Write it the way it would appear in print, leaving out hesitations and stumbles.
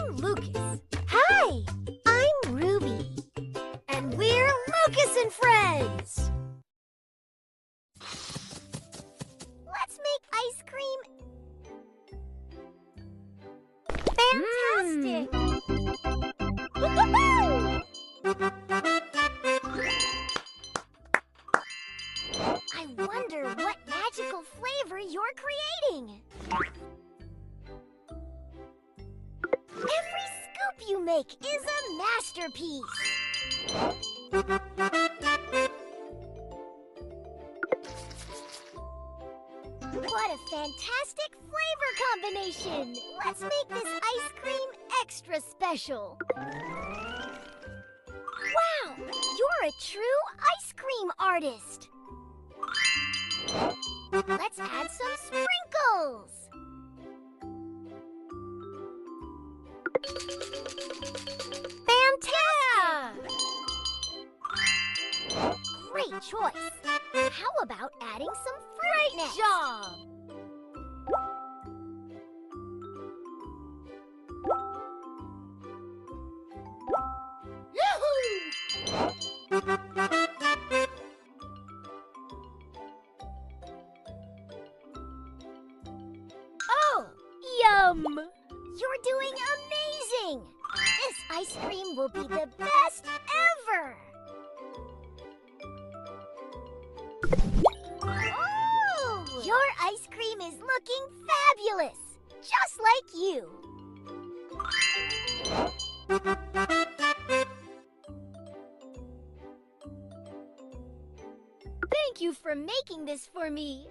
I'm Lucas. Hi, I'm Ruby. And we're Lucas and Friends. Let's make ice cream. Fantastic! Woo-hoo-hoo! I wonder what magical flavor you're creating. Every scoop you make is a masterpiece. What a fantastic flavor combination! Let's make this ice cream extra special. Wow! You're a true ice cream artist. Let's add some sprinkles. Fantastic! Great choice. How about adding some fruit next? Great job! Oh, yum! You're doing amazing! This ice cream will be the best ever! Oh! Your ice cream is looking fabulous! Just like you! Thank you for making this for me!